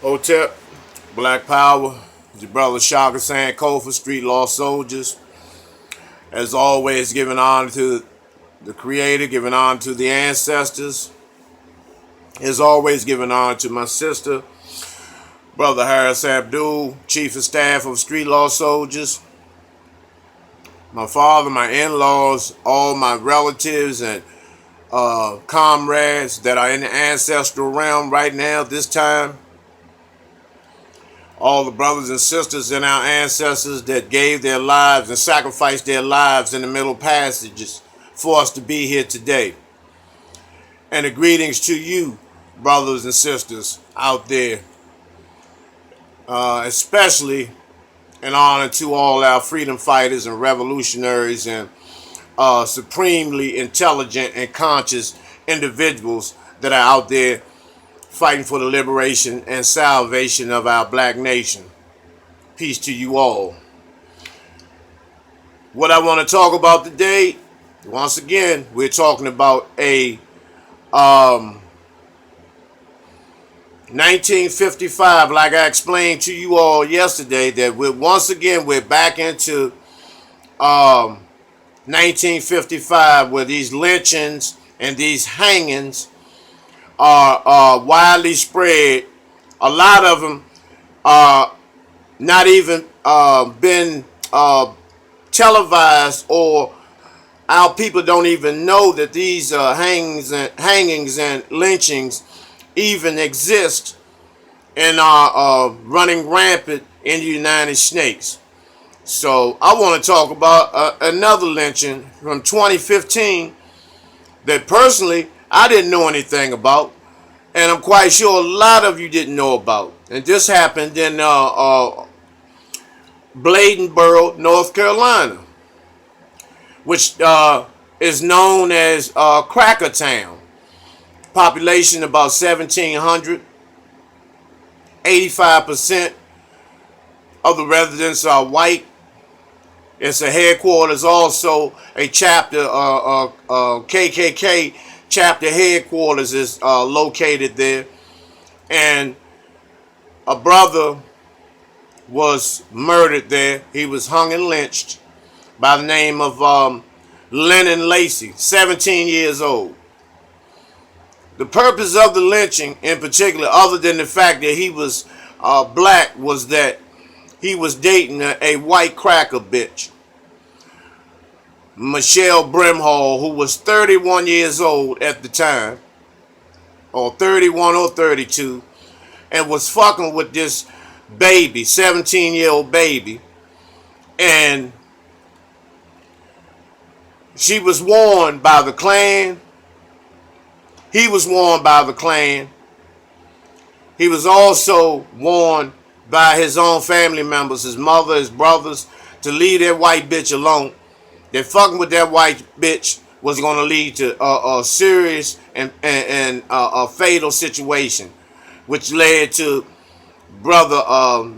Hotep, Black Power, your brother Shaka Sankofa, Street Lost Soldiers. As always, giving honor to the Creator, giving honor to the ancestors. As always, giving honor to my sister, Brother Harris Abdul, Chief of Staff of Street Lost Soldiers. My father, my in-laws, all my relatives and comrades that are in the ancestral realm right now, this time. All the brothers and sisters and our ancestors that gave their lives and sacrificed their lives in the Middle Passages for us to be here today. And the greetings to you, brothers and sisters out there, especially in honor to all our freedom fighters and revolutionaries and supremely intelligent and conscious individuals that are out there fighting for the liberation and salvation of our black nation. Peace to you all. What I want to talk about today, once again, we're talking about a 1955, like I explained to you all yesterday, that we're back into 1955, where these lynchings and these hangings are widely spread. A lot of them are not even been televised, or our people don't even know that these hangings and lynchings even exist and are running rampant in the United States. So I want to talk about another lynching from 2015 that personally I didn't know anything about, and I'm quite sure a lot of you didn't know about. And this happened in Bladenboro, North Carolina, which is known as Cracker Town. Population about 1,700. 85% of the residents are white. It's a headquarters, also a chapter, KKK chapter headquarters is located there. And a brother was murdered there. He was hung and lynched by the name of Lennon Lacy, 17 years old. The purpose of the lynching in particular, other than the fact that he was black, was that he was dating a white cracker bitch, Michelle Brimwald, who was 31 years old at the time, or 31 or 32, and was fucking with this baby, 17-year-old baby. And she was warned by the Klan. He was warned by the Klan. He was also warned by his own family members, his mother, his brothers, to leave that white bitch alone. That fucking with that white bitch was going to lead to a serious and a fatal situation, which led to brother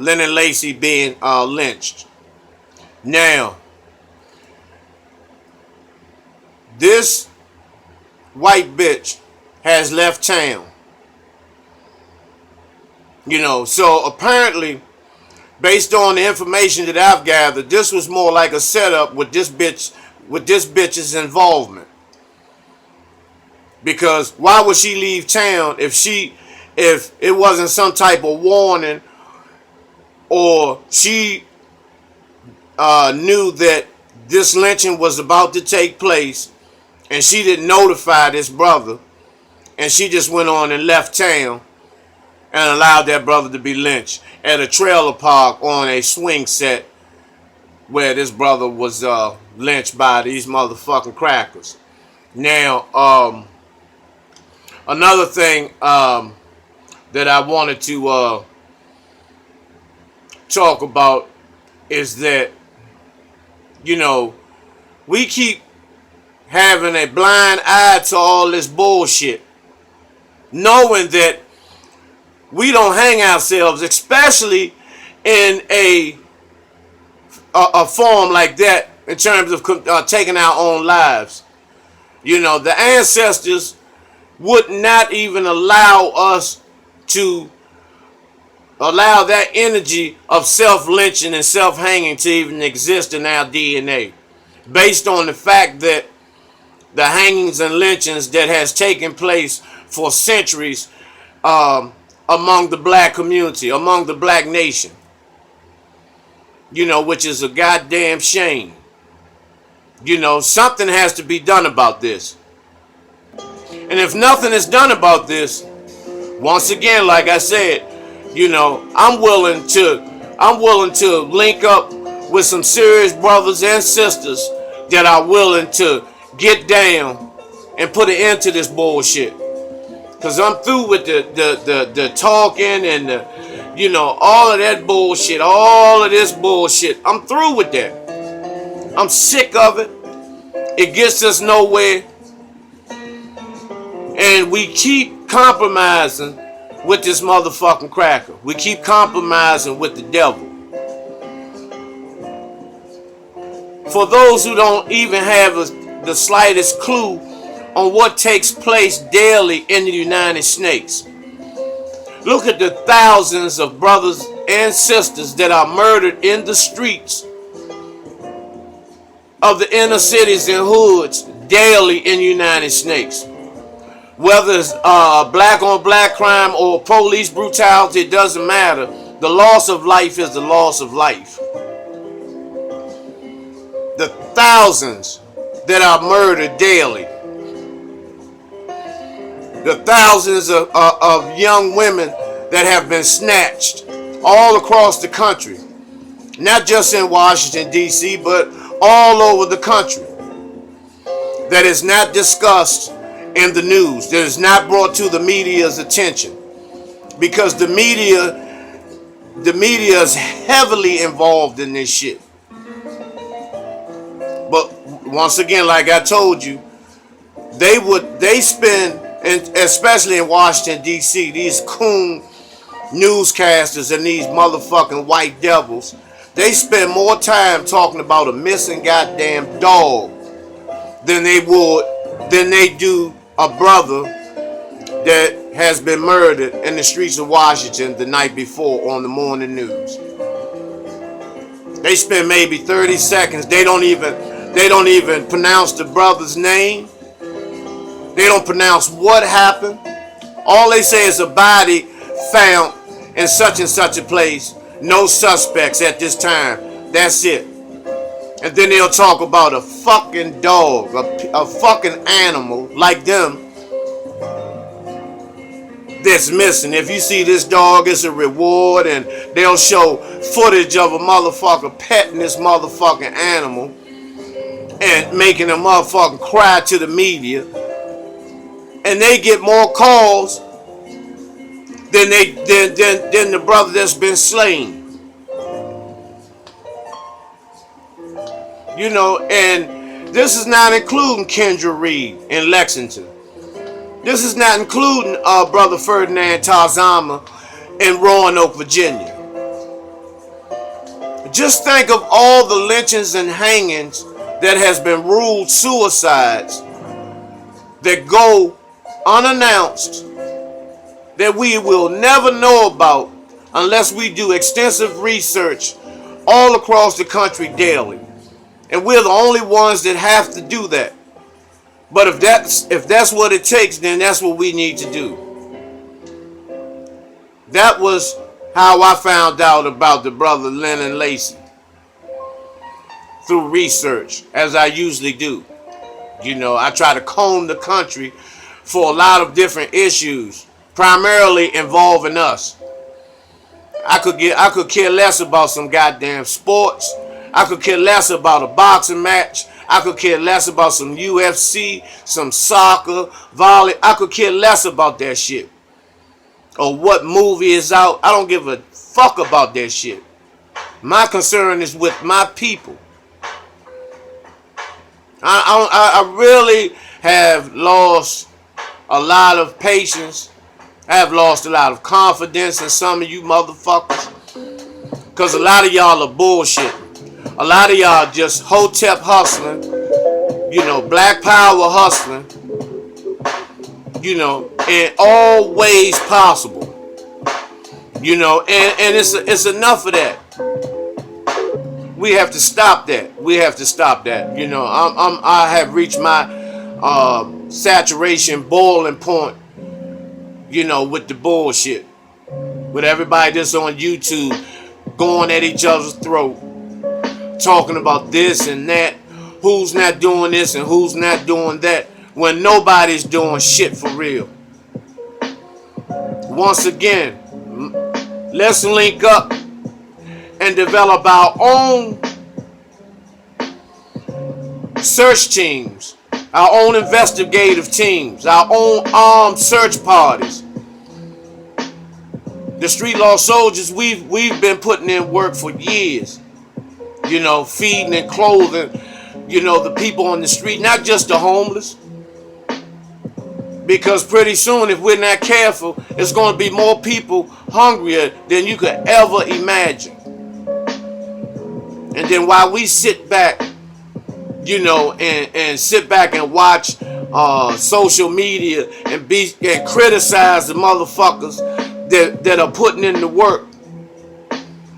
Lennon Lacy being lynched. Now, this white bitch has left town. So apparently, based on the information that I've gathered, this was more like a setup with this bitch's involvement. Because why would she leave town if it wasn't some type of warning, or she knew that this lynching was about to take place and she didn't notify this brother, and she just went on and left town and allowed that brother to be lynched at a trailer park on a swing set where this brother was lynched by these motherfucking crackers. Now, another thing that I wanted to talk about is that, we keep having a blind eye to all this bullshit, knowing that we don't hang ourselves, especially in a form like that, in terms of taking our own lives. The ancestors would not even allow us to allow that energy of self-lynching and self-hanging to even exist in our DNA, based on the fact that the hangings and lynchings that has taken place for centuries among the black community, among the black nation, which is a goddamn shame. Something has to be done about this. And if nothing is done about this, once again, like I said, I'm willing to link up with some serious brothers and sisters that are willing to get down and put an end to this bullshit. Cause I'm through with the talking and all of that bullshit, all of this bullshit. I'm through with that. I'm sick of it. It gets us nowhere. And we keep compromising with this motherfucking cracker. We keep compromising with the devil. For those who don't even have the slightest clue on what takes place daily in the United States, look at the thousands of brothers and sisters that are murdered in the streets of the inner cities and hoods daily in the United States. Whether it's black on black crime or police brutality, it doesn't matter. The loss of life is the loss of life. The thousands that are murdered daily. The thousands of young women that have been snatched all across the country. Not just in Washington, D.C., but all over the country. That is not discussed in the news, that is not brought to the media's attention, because the media is heavily involved in this shit. But once again, like I told you, they spend, and especially in Washington D.C., these coon newscasters and these motherfucking white devils, they spend more time talking about a missing goddamn dog than they do a brother that has been murdered in the streets of Washington the night before on the morning news. They spend maybe 30 seconds. They don't even pronounce the brother's name. They don't pronounce what happened. All they say is a body found in such and such a place. No suspects at this time. That's it. And then they'll talk about a fucking dog, a fucking animal like them that's missing. If you see this dog, it's a reward, and they'll show footage of a motherfucker petting this motherfucking animal and making a motherfucking cry to the media. And they get more calls than the brother that's been slain. And this is not including Kendra Reed in Lexington. This is not including Brother Ferdinand Tarzama in Roanoke, Virginia. Just think of all the lynchings and hangings that has been ruled suicides that go unannounced, that we will never know about unless we do extensive research all across the country daily. And we're the only ones that have to do that. But if that's what it takes, then that's what we need to do. That was how I found out about the brother Lennon Lacy. Through research, as I usually do. I try to comb the country for a lot of different issues, primarily involving us. I could care less about some goddamn sports. I could care less about a boxing match. I could care less about some UFC, some soccer, volley. I could care less about that shit. Or what movie is out. I don't give a fuck about that shit. My concern is with my people. I really have lost a lot of patience. I have lost a lot of confidence in some of you motherfuckers. Because a lot of y'all are bullshit. A lot of y'all just hotep hustling, black power hustling, in all ways possible. You know, and it's enough of that. We have to stop that. We have to stop that. You know, I have reached my saturation boiling point. You know, with the bullshit, with everybody that's on YouTube going at each other's throat, talking about this and that, who's not doing this and who's not doing that, when nobody's doing shit for real. Once again, let's link up and develop our own search teams, our own investigative teams, our own armed search parties. The street law soldiers, we've been putting in work for years. You know, feeding and clothing, you know, the people on the street, not just the homeless. Because pretty soon, if we're not careful, it's going to be more people hungrier than you could ever imagine. And then while we sit back, you know, and sit back and watch social media and criticize the motherfuckers that are putting in the work,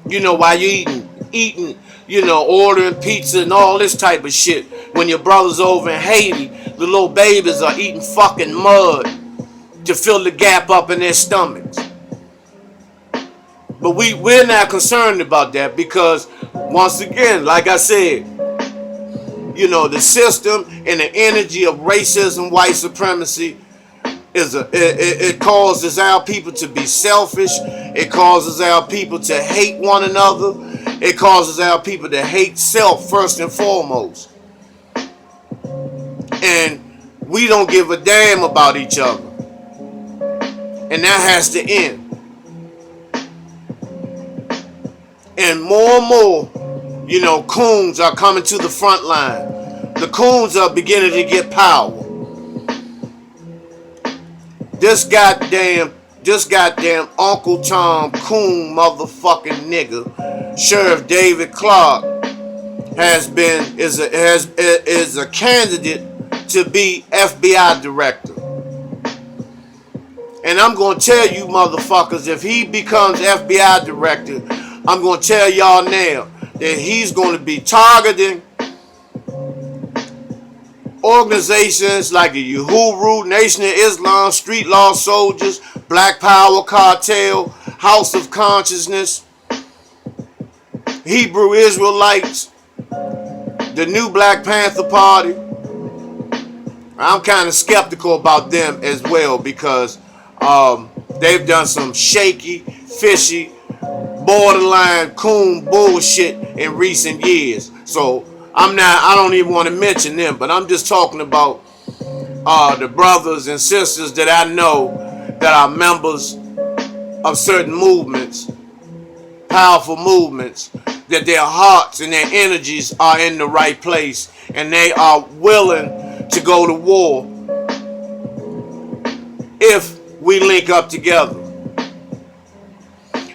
you know, while you eating, you know, ordering pizza and all this type of shit, when your brothers over in Haiti, the little babies are eating fucking mud to fill the gap up in their stomachs. But we're not concerned about that because, once again, like I said, you know, the system and the energy of racism, white supremacy, it causes our people to be selfish. It causes our people to hate one another. It causes our people to hate self first and foremost. And we don't give a damn about each other. And that has to end. And more, you know, coons are coming to the front line. The coons are beginning to get power. This goddamn Uncle Tom coon motherfucking nigga, Sheriff David Clark, is a candidate to be FBI director. And I'm gonna tell you motherfuckers, if he becomes FBI director, I'm gonna tell y'all now that he's gonna be targeting organizations like the Uhuru, Nation of Islam, Street Law Soldiers, Black Power Cartel, House of Consciousness, Hebrew Israelites, the new Black Panther Party. I'm kind of skeptical about them as well because they've done some shaky, fishy, borderline coon bullshit in recent years. So I don't even want to mention them, but I'm just talking about the brothers and sisters that I know that are members of certain movements, powerful movements, that their hearts and their energies are in the right place and they are willing to go to war if we link up together.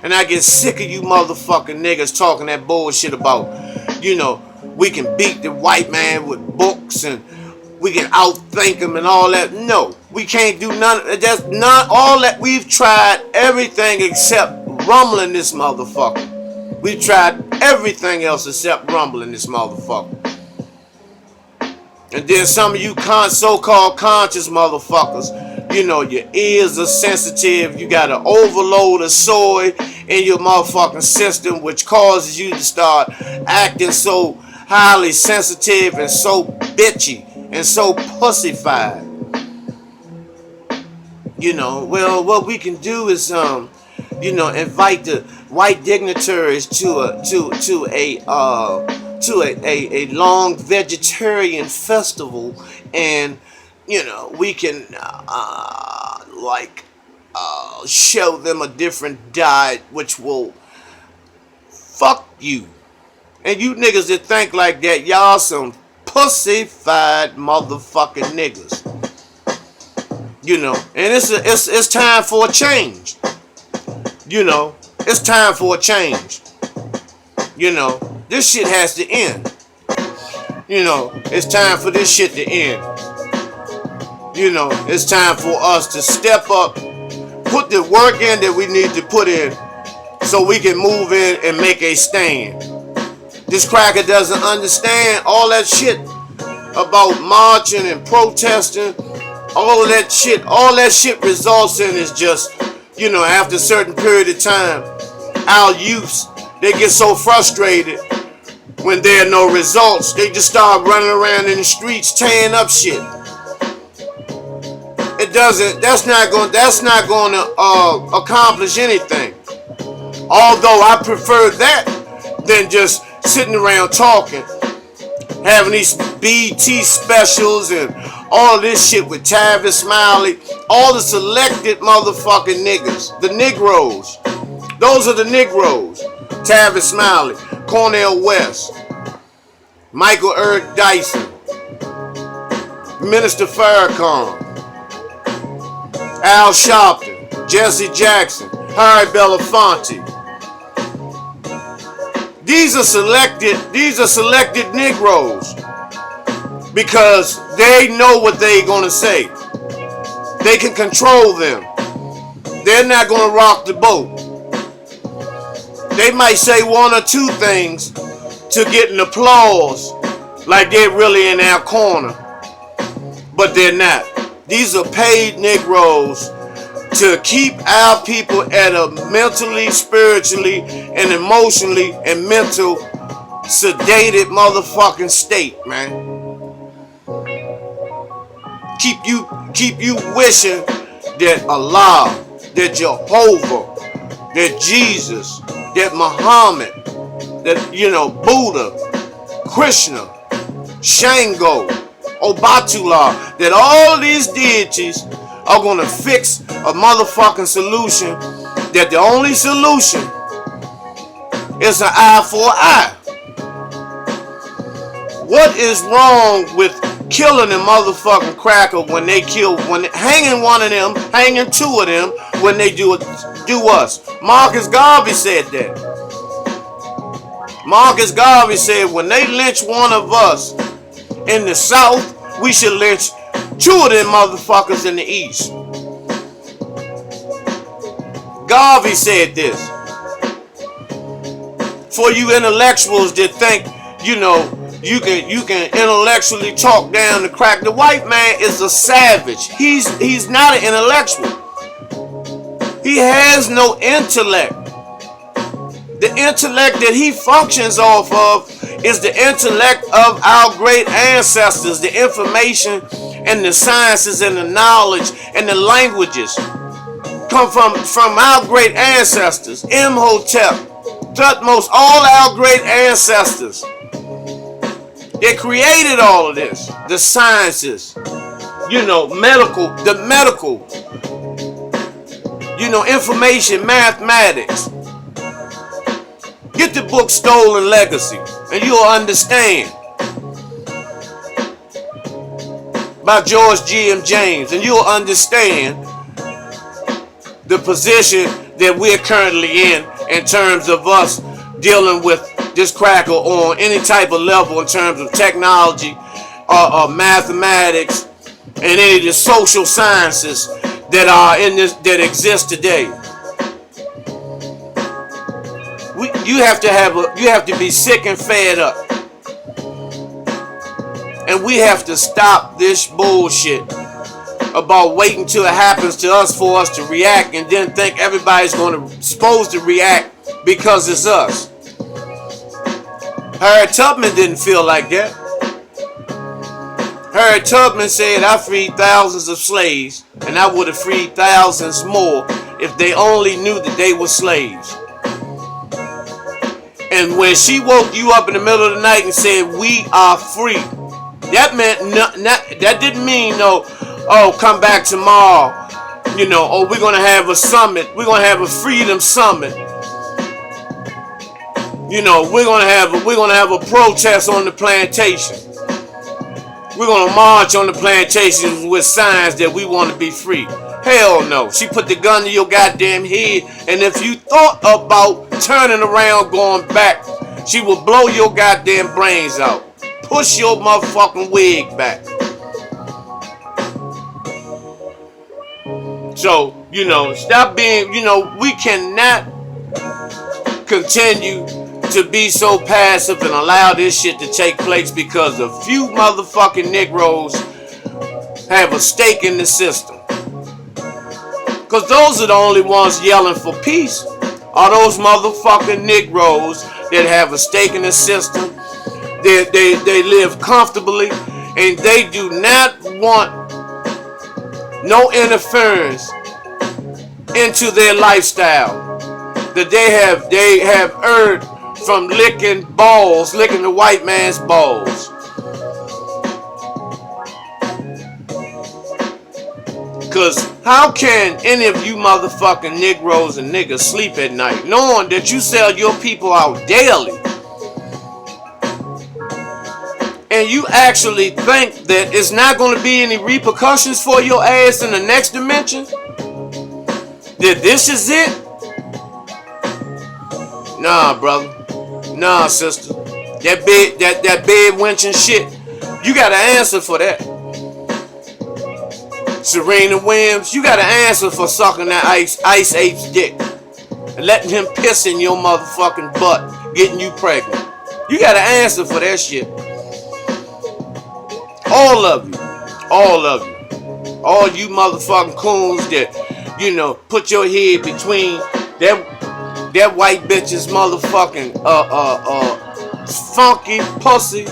And I get sick of you motherfucking niggas talking that bullshit about, you know, we can beat the white man with books and we can outthink him and all that. No, we can't do none. That's not all that. We've tried everything except rumbling this motherfucker. We've tried everything else except rumbling this motherfucker. And then some of you so-called conscious motherfuckers, you know, your ears are sensitive. You got an overload of soy in your motherfucking system, which causes you to start acting so highly sensitive and so bitchy and so pussified. You know, well, what we can do is, you know, invite the white dignitaries to a long vegetarian festival, and you know, we can show them a different diet which will fuck you. And you niggas that think like that, y'all some pussified motherfucking niggas. You know, and it's time for a change. You know, it's time for a change. You know, this shit has to end. You know, it's time for this shit to end. You know, it's time for us to step up, put the work in that we need to put in, so we can move in and make a stand. This cracker doesn't understand all that shit about marching and protesting. All of that shit, results in is just, after a certain period of time, our youths, they get so frustrated when there are no results. They just start running around in the streets tearing up shit. That's not going to accomplish anything. Although I prefer that than just sitting around talking, having these BT specials and all this shit with Tavis Smiley, all the selected motherfucking niggas, the Negroes. Those are the Negroes. Tavis Smiley, Cornel West, Michael Eric Dyson, Minister Farrakhan, Al Sharpton, Jesse Jackson, Harry Belafonte. These are selected Negroes because they know what they're gonna say. They can control them. They're not gonna rock the boat. They might say one or two things to get an applause, like they're really in our corner, but they're not. These are paid Negroes to keep our people at a mentally, spiritually, and emotionally and mental sedated motherfucking state, man. Keep you wishing that Allah, that Jehovah, that Jesus, that Muhammad, that Buddha, Krishna, Shango, Obatula, that all of these deities are gonna fix a motherfucking solution, that the only solution is an eye for an eye. What is wrong with killing a motherfucking cracker when hanging one of them, hanging two of them when they do us? Marcus Garvey said that. Marcus Garvey said when they lynch one of us in the South, we should lynch two of them motherfuckers in the East. Garvey said this. For you intellectuals that think, you can intellectually talk down the crack. The white man is a savage. He's not an intellectual. He has no intellect. The intellect that he functions off of is the intellect of our great ancestors, the information and the sciences and the knowledge and the languages come from our great ancestors. Imhotep, Thutmose, all our great ancestors. They created all of this. The sciences, medical, information, mathematics. Get the book Stolen Legacy and you'll understand. By George G.M. James, and you'll understand the position that we're currently in terms of us dealing with this cracker on any type of level in terms of technology, mathematics, and any of the social sciences that are that exist today. You have to be sick and fed up. And we have to stop this bullshit about waiting till it happens to us for us to react and then think everybody's supposed to react because it's us. Harriet Tubman didn't feel like that. Harriet Tubman said, I freed thousands of slaves and I would have freed thousands more if they only knew that they were slaves. And when she woke you up in the middle of the night and said, we are free, that meant that didn't mean come back tomorrow, we're gonna have a summit, we're gonna have a freedom summit, we're gonna have a protest on the plantation, we're gonna march on the plantation with signs that we want to be free. Hell no. She put the gun to your goddamn head, and if you thought about turning around going back, she will blow your goddamn brains out. Push your motherfucking wig back. So, stop being, we cannot continue to be so passive and allow this shit to take place because a few motherfucking Negroes have a stake in the system. Because those are the only ones yelling for peace. Are those motherfucking Negroes that have a stake in the system. They live comfortably and they do not want no interference into their lifestyle that they have earned from licking the white man's balls. Cause how can any of you motherfucking Negroes and niggas sleep at night knowing that you sell your people out daily? And you actually think that it's not going to be any repercussions for your ass in the next dimension? That this is it? Nah, brother. Nah, sister. That bed wenching shit, you got an answer for that. Serena Williams, you got an answer for sucking that Ice Ape's dick and letting him piss in your motherfucking butt, getting you pregnant. You got an answer for that shit. All of you. All you motherfucking coons that, you know, put your head between that white bitch's motherfucking funky pussy.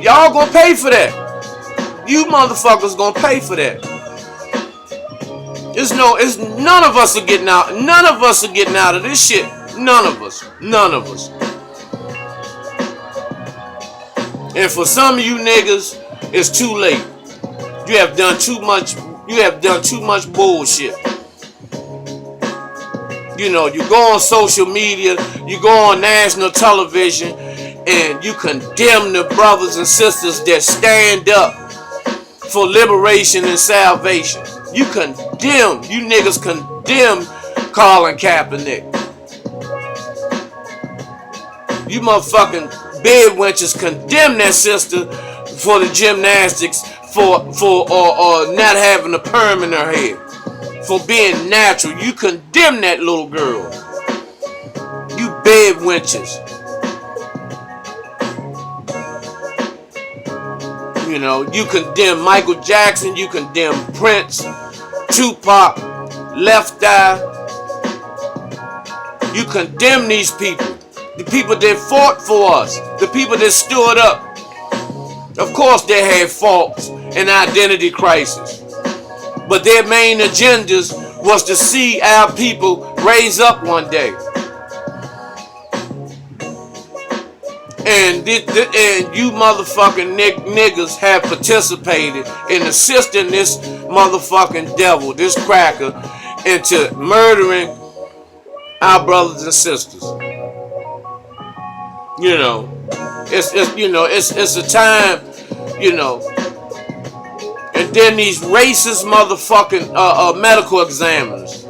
Y'all gonna pay for that. You motherfuckers gonna pay for that. It's none of us are getting out. None of us are getting out of this shit. None of us. And for some of you niggas, it's too late. You have done too much bullshit. You know, you go on social media, you go on national television, and you condemn the brothers and sisters that stand up for liberation and salvation. You niggas condemn Colin Kaepernick. You motherfucking bed wenches condemn that sister for the gymnastics, for not having a perm in her head, for being natural. You condemn that little girl. You bed wenches. You know, you condemn Michael Jackson, you condemn Prince, Tupac, Left Eye. You condemn these people. The people that fought for us. The people that stood up. Of course they had faults and identity crisis. But their main agendas was to see our people raise up one day. And you motherfucking niggas have participated in assisting this motherfucking devil, this cracker, into murdering our brothers and sisters. You know, it's a time, you know. And then these racist motherfucking medical examiners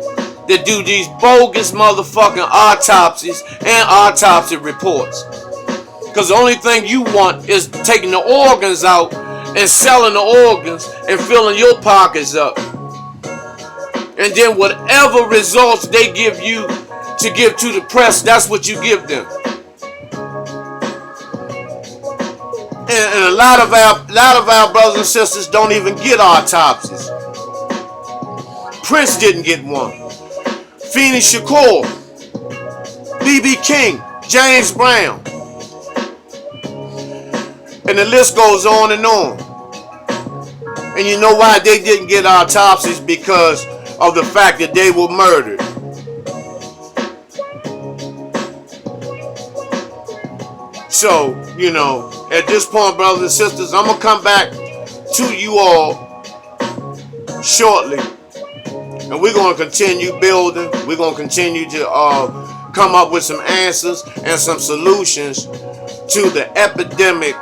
that do these bogus motherfucking autopsies and autopsy reports. Because the only thing you want is taking the organs out and selling the organs and filling your pockets up. And then whatever results they give you to give to the press, that's what you give them. And a lot of our brothers and sisters don't even get autopsies. Prince didn't get one. Feeney Shakur, B.B. King, James Brown. And the list goes on and on. And you know why they didn't get autopsies? Because of the fact that they were murdered. So, you know, at this point, brothers and sisters, I'm going to come back to you all shortly. And we're going to continue building. We're going to continue to come up with some answers and some solutions to the epidemic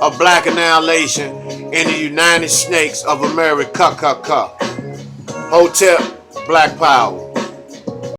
of black annihilation in the United States of America. Hotel Black Power.